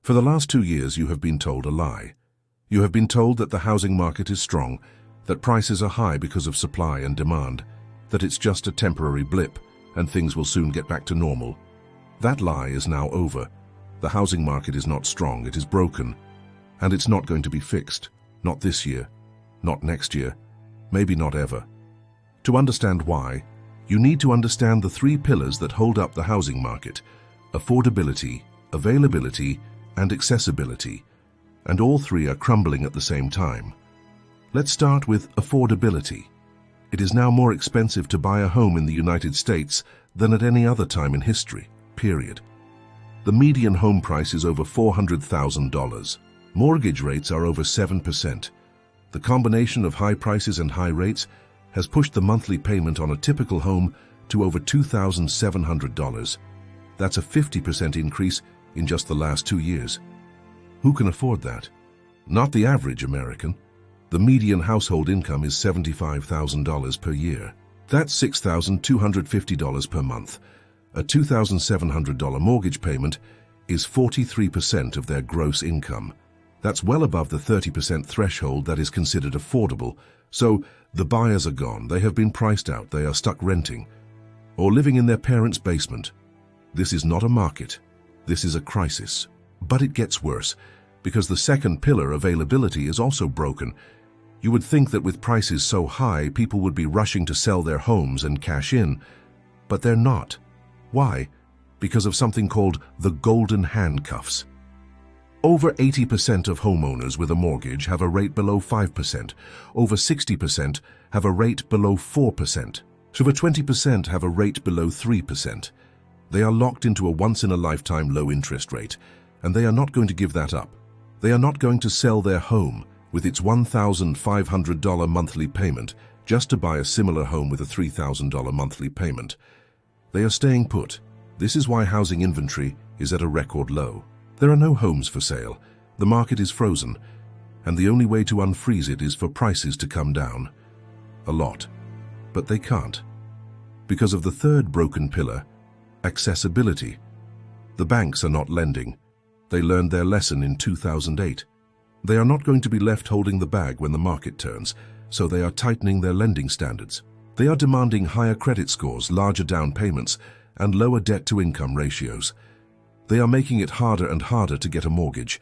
For the last 2 years, you have been told a lie. You have been told that the housing market is strong, that prices are high because of supply and demand, that it's just a temporary blip and things will soon get back to normal. That lie is now over. The housing market is not strong, it is broken, and it's not going to be fixed. Not this year, not next year, maybe not ever. To understand why, you need to understand the 3 pillars that hold up the housing market: affordability, availability, and accessibility, and all 3 are crumbling at the same time. Let's start with affordability. It is now more expensive to buy a home in the United States than at any other time in history, period. The median home price is over $400,000. Mortgage rates are over 7%. The combination of high prices and high rates has pushed the monthly payment on a typical home to over $2,700. That's a 50% increase in just the last 2 years. Who can afford that? Not the average American. The median household income is $75,000 per year. That's $6,250 per month. A $2,700 mortgage payment is 43% of their gross income. That's well above the 30% threshold that is considered affordable. So the buyers are gone, they have been priced out, they are stuck renting or living in their parents' basement. This is not a market, this is a crisis. But it gets worse, because the second pillar, availability, is also broken. You would think that with prices so high, people would be rushing to sell their homes and cash in, but they're not. Why? Because of something called the golden handcuffs. Over 80% of homeowners with a mortgage have a rate below 5%. Over 60% have a rate below 4%. Over 20% have a rate below 3%. They are locked into a once-in-a-lifetime low interest rate, and they are not going to give that up. They are not going to sell their home with its $1,500 monthly payment just to buy a similar home with a $3,000 monthly payment. They are staying put. This is why housing inventory is at a record low. There are no homes for sale. The market is frozen, and the only way to unfreeze it is for prices to come down. A lot. But they can't. Because of the third broken pillar, accessibility. The banks are not lending. They learned their lesson in 2008. They are not going to be left holding the bag when the market turns, so they are tightening their lending standards. They are demanding higher credit scores, larger down payments, and lower debt-to-income ratios. They are making it harder and harder to get a mortgage.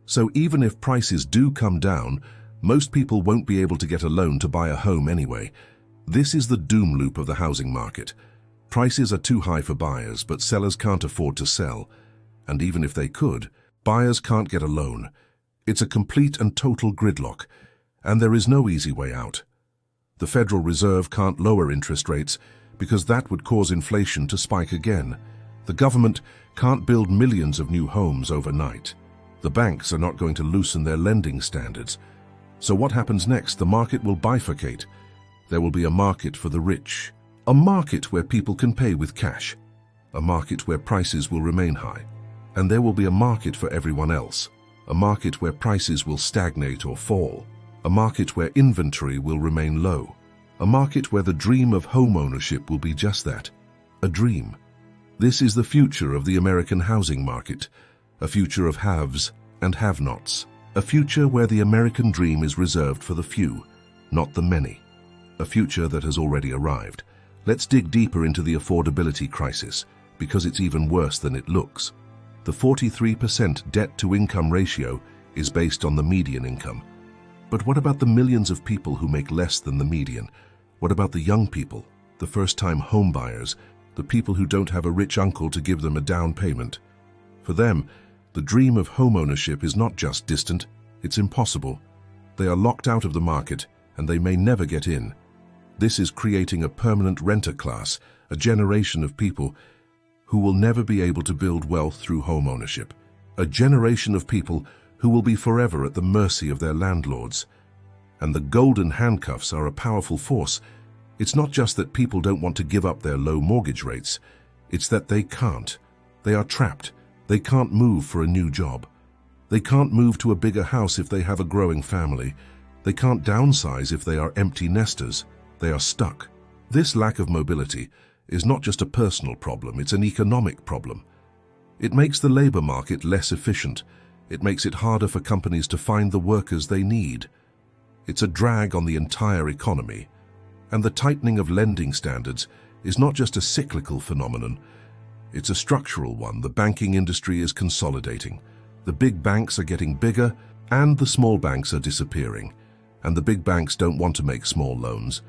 So even if prices do come down, most people won't be able to get a loan to buy a home anyway. This is the doom loop of the housing market. Prices are too high for buyers, but sellers can't afford to sell. And even if they could, buyers can't get a loan. It's a complete and total gridlock, and there is no easy way out. The Federal Reserve can't lower interest rates because that would cause inflation to spike again. The government can't build millions of new homes overnight. The banks are not going to loosen their lending standards. So what happens next? The market will bifurcate. There will be a market for the rich, a market where people can pay with cash, a market where prices will remain high, and there will be a market for everyone else, a market where prices will stagnate or fall, a market where inventory will remain low, a market where the dream of home ownership will be just that, a dream. This is the future of the American housing market, a future of haves and have-nots, a future where the American dream is reserved for the few, not the many, a future that has already arrived. Let's dig deeper into the affordability crisis, because it's even worse than it looks. The 43% debt-to-income ratio is based on the median income. But what about the millions of people who make less than the median? What about the young people, the first-time home buyers, the people who don't have a rich uncle to give them a down payment? For them, the dream of home ownership is not just distant, it's impossible. They are locked out of the market, and they may never get in. This is creating a permanent renter class, a generation of people who will never be able to build wealth through home ownership, a generation of people who will be forever at the mercy of their landlords. And the golden handcuffs are a powerful force. It's not just that people don't want to give up their low mortgage rates, it's that they can't. They are trapped. They can't move for a new job. They can't move to a bigger house if they have a growing family. They can't downsize if they are empty nesters. They are stuck. This lack of mobility is not just a personal problem, it's an economic problem. It makes the labor market less efficient. It makes it harder for companies to find the workers they need. It's a drag on the entire economy. And the tightening of lending standards is not just a cyclical phenomenon, it's a structural one. The banking industry is consolidating. The big banks are getting bigger, and the small banks are disappearing. And the big banks don't want to make small loans.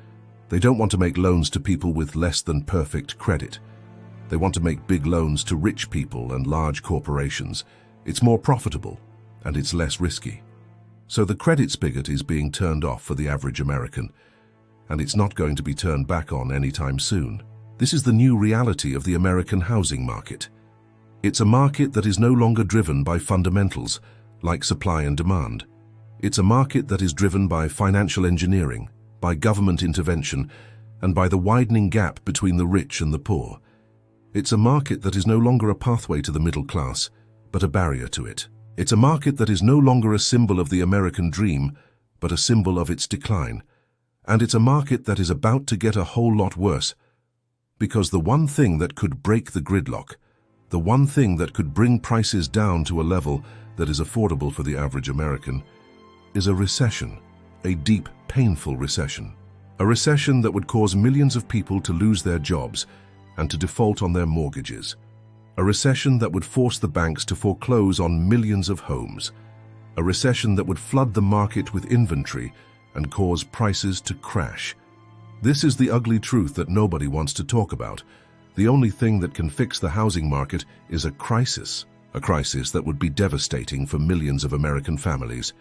They don't want to make loans to people with less than perfect credit. They want to make big loans to rich people and large corporations. It's more profitable, and it's less risky. So the credit spigot is being turned off for the average American, and it's not going to be turned back on anytime soon. This is the new reality of the American housing market. It's a market that is no longer driven by fundamentals, like supply and demand. It's a market that is driven by financial engineering, by government intervention, and by the widening gap between the rich and the poor. It's a market that is no longer a pathway to the middle class, but a barrier to it. It's a market that is no longer a symbol of the American dream, but a symbol of its decline. And it's a market that is about to get a whole lot worse, because the one thing that could break the gridlock, the one thing that could bring prices down to a level that is affordable for the average American, is a recession, a deep, painful recession. A recession that would cause millions of people to lose their jobs and to default on their mortgages. A recession that would force the banks to foreclose on millions of homes. A recession that would flood the market with inventory and cause prices to crash. This is the ugly truth that nobody wants to talk about. The only thing that can fix the housing market is a crisis that would be devastating for millions of American families.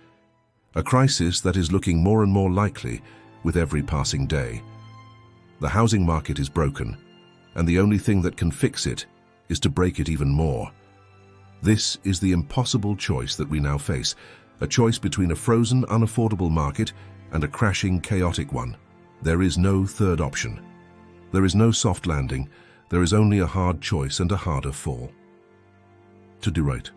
A crisis that is looking more and more likely with every passing day. The housing market is broken, and the only thing that can fix it is to break it even more. This is the impossible choice that we now face, a choice between a frozen, unaffordable market and a crashing, chaotic one. There is no third option. There is no soft landing. There is only a hard choice and a harder fall. To do right.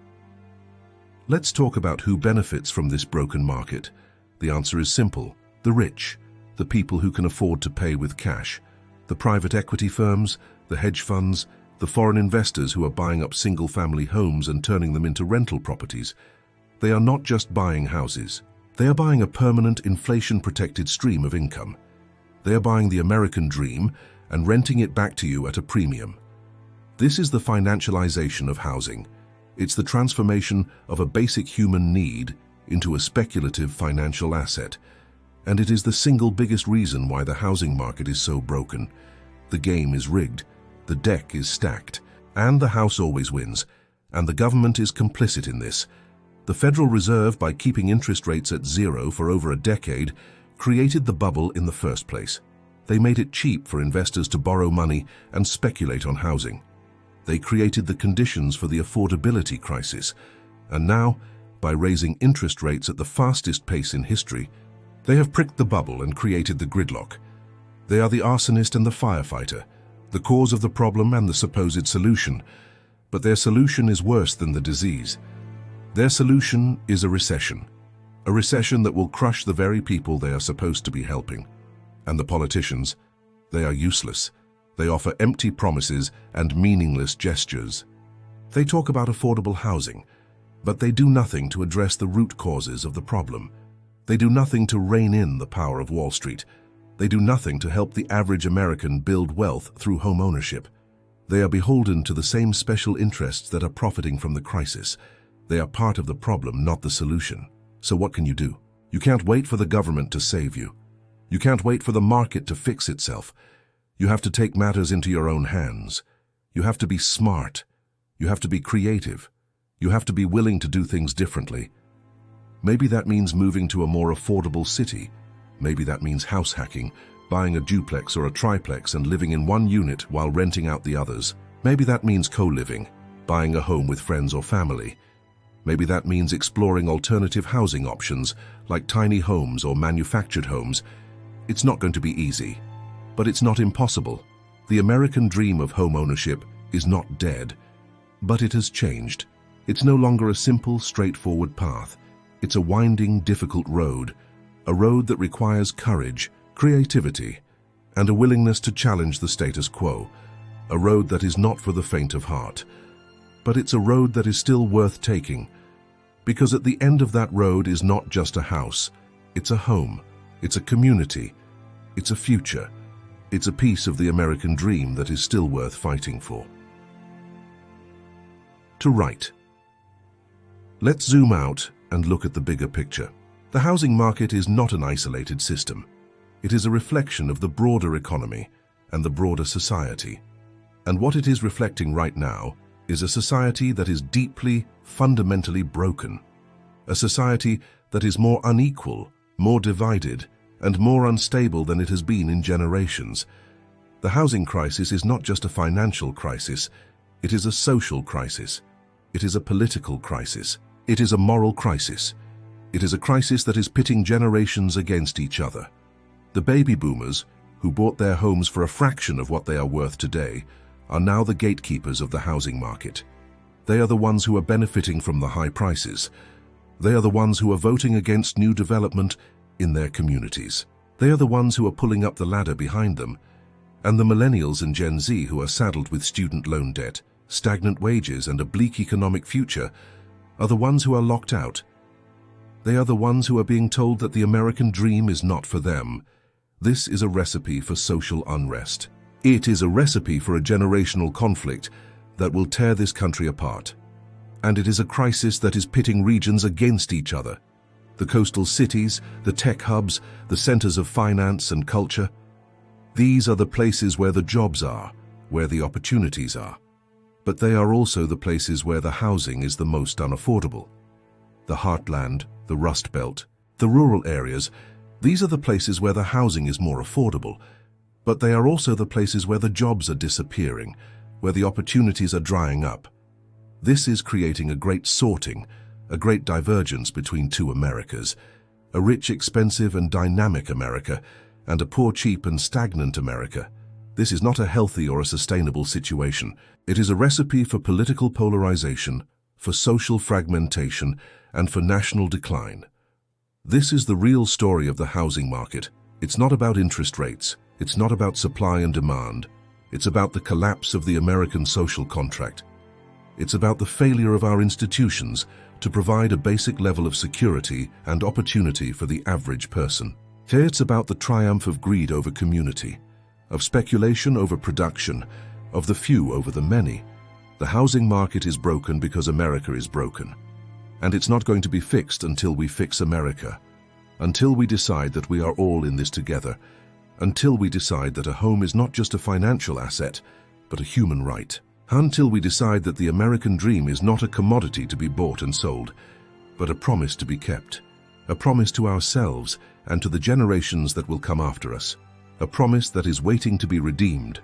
Let's talk about who benefits from this broken market. The answer is simple. The rich, the people who can afford to pay with cash. The private equity firms, the hedge funds, the foreign investors who are buying up single-family homes and turning them into rental properties. They are not just buying houses. They are buying a permanent, inflation-protected stream of income. They are buying the American dream and renting it back to you at a premium. This is the financialization of housing. It's the transformation of a basic human need into a speculative financial asset. And it is the single biggest reason why the housing market is so broken. The game is rigged, the deck is stacked, and the house always wins. And the government is complicit in this. The Federal Reserve, by keeping interest rates at zero for over a decade, created the bubble in the first place. They made it cheap for investors to borrow money and speculate on housing. They created the conditions for the affordability crisis. And now, by raising interest rates at the fastest pace in history, they have pricked the bubble and created the gridlock. They are the arsonist and the firefighter, the cause of the problem and the supposed solution. But their solution is worse than the disease. Their solution is a recession that will crush the very people they are supposed to be helping. And the politicians, they are useless. They offer empty promises and meaningless gestures. They talk about affordable housing, but they do nothing to address the root causes of the problem. They do nothing to rein in the power of Wall Street. They do nothing to help the average American build wealth through home ownership. They are beholden to the same special interests that are profiting from the crisis. They are part of the problem, not the solution. So what can you do? You can't wait for the government to save you. You can't wait for the market to fix itself. You have to take matters into your own hands. You have to be smart. You have to be creative. You have to be willing to do things differently. Maybe that means moving to a more affordable city. Maybe that means house hacking, buying a duplex or a triplex and living in one unit while renting out the others. Maybe that means co-living, buying a home with friends or family. Maybe that means exploring alternative housing options like tiny homes or manufactured homes. It's not going to be easy, but it's not impossible. The American dream of home ownership is not dead, but it has changed. It's no longer a simple, straightforward path. It's a winding, difficult road, a road that requires courage, creativity, and a willingness to challenge the status quo, a road that is not for the faint of heart. But it's a road that is still worth taking, Because at the end of that road is not just a house, it's a home, it's a community, it's a future, it's a piece of the American dream that is still worth fighting for. To write. Let's zoom out and look at the bigger picture. The housing market is not an isolated system. It is a reflection of the broader economy and the broader society. And what it is reflecting right now is a society that is deeply, fundamentally broken. A society that is more unequal, more divided, and more unstable than it has been in generations. The housing crisis is not just a financial crisis, it is a social crisis. It is a political crisis. It is a moral crisis. It is a crisis that is pitting generations against each other. The baby boomers, who bought their homes for a fraction of what they are worth today, are now the gatekeepers of the housing market. They are the ones who are benefiting from the high prices. They are the ones who are voting against new development in their communities. They are the ones who are pulling up the ladder behind them. And the millennials and Gen Z who are saddled with student loan debt, stagnant wages, and a bleak economic future are the ones who are locked out. They are the ones who are being told that the American dream is not for them. This is a recipe for social unrest. It is a recipe for a generational conflict that will tear this country apart. And it is a crisis that is pitting regions against each other. The coastal cities, the tech hubs, the centers of finance and culture. These are the places where the jobs are, where the opportunities are. But they are also the places where the housing is the most unaffordable. The heartland, the Rust Belt, the rural areas, these are the places where the housing is more affordable. But they are also the places where the jobs are disappearing, where the opportunities are drying up. This is creating a great sorting, a great divergence between two Americas, a rich, expensive, and dynamic America, and a poor, cheap, and stagnant America. This is not a healthy or a sustainable situation. It is a recipe for political polarization, for social fragmentation, and for national decline. This is the real story of the housing market. It's not about interest rates. It's not about supply and demand. It's about the collapse of the American social contract. It's about the failure of our institutions to provide a basic level of security and opportunity for the average person. Here it's about the triumph of greed over community, of speculation over production, of the few over the many. The housing market is broken because America is broken. And it's not going to be fixed until we fix America. Until we decide that we are all in this together. Until we decide that a home is not just a financial asset, but a human right. Until we decide that the American dream is not a commodity to be bought and sold, but a promise to be kept. A promise to ourselves and to the generations that will come after us. A promise that is waiting to be redeemed.